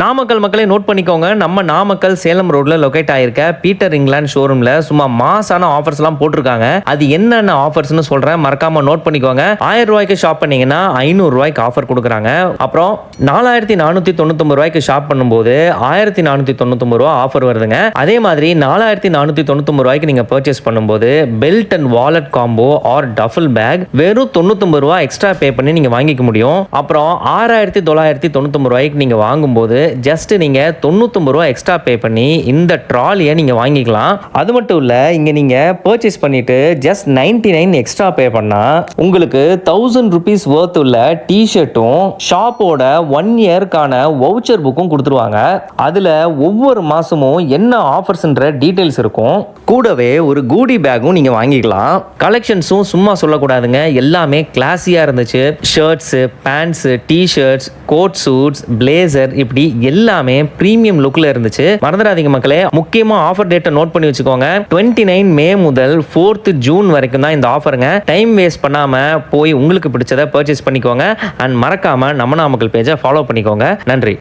நாமக்கல் மக்களை நோட் பண்ணிக்கோங்க. நம்ம நாமக்கல் சேலம் ரோட்ல லொகேட் ஆயிருக்க பீட்டர் இங்கிலாந்து ஷோரூம்ல சும்மா மாசான ஆஃபர்ஸ் எல்லாம் போட்டிருக்காங்க. அது என்னென்ன ஆஃபர்ஸ்னு சொல்றேன், மறக்காம நோட் பண்ணிக்கோங்க. 1000 ரூபாய்க்கு ஷாப் பண்ணீங்கன்னா 500 ரூபாய்க்கு ஆஃபர் கொடுக்குறாங்க. அப்புறம் 4499 ரூபாய்க்கு ஷாப் பண்ணும்போது 1499 ரூபாய் ஆஃபர் வருதுங்க. அதே மாதிரி 4499 ரூபாய்க்கு நீங்க பர்ச்சேஸ் பண்ணும்போது belt and wallet combo or duffel bag வெறும் 99 ரூபாய் எக்ஸ்ட்ரா பே பண்ணி நீங்க வாங்கிக்க முடியும். அப்புறம் 6999 ரூபாய்க்கு நீங்க வாங்கும்போது ஜஸ்ட் நீங்க 99 ரூபாய் எக்ஸ்ட்ரா பே பண்ணி இந்த ட்ராலியை நீங்க வாங்கிக்கலாம். அது மட்டும் இல்ல, இங்க நீங்க பர்ச்சேஸ் பண்ணிட்டு ஜஸ்ட் 99 எக்ஸ்ட்ரா பே பண்ணா உங்களுக்கு 1000 rupees worth உள்ள டி-ஷர்ட்டும் ஷாப்போட 1 இயர்க்கான வவுச்சர் புக்கும் கொடுத்துருவாங்க. அதுல ஒவ்வொரு மாசமும் என்ன ஆஃபர்ஸ்ன்ற டீடைல்ஸ் இருக்கும். கூடவே ஒரு கூடி பேக்கும் நீங்க வாங்கிக்கலாம். கலெக்ஷன்ஸும் சும்மா சொல்லக்கூடாதுங்க, எல்லாமே கிளாஸியா இருந்துச்சு. Shirts, pants, T-shirts, coat suits, blazer, இப்படி எல்லாமே பிரீமியம் லுக்ல இருந்துச்சு. மறந்துடாதீங்க மக்களே, முக்கியமா ஆஃபர் டேட்டை நோட் பண்ணி வச்சுக்கோங்க. 29 மே முதல் 4th ஜூன் வரைக்கும் தான் இந்த ஆஃபருங்க. டைம் வேஸ்ட் பண்ணாம போய் உங்களுக்கு பிடிச்சதை பர்ச்சேஸ் பண்ணிக்கோங்க. அண்ட் மறக்காம நம்ம நாமக்கல் பேஜை ஃபாலோ பண்ணிக்கோங்க. நன்றி.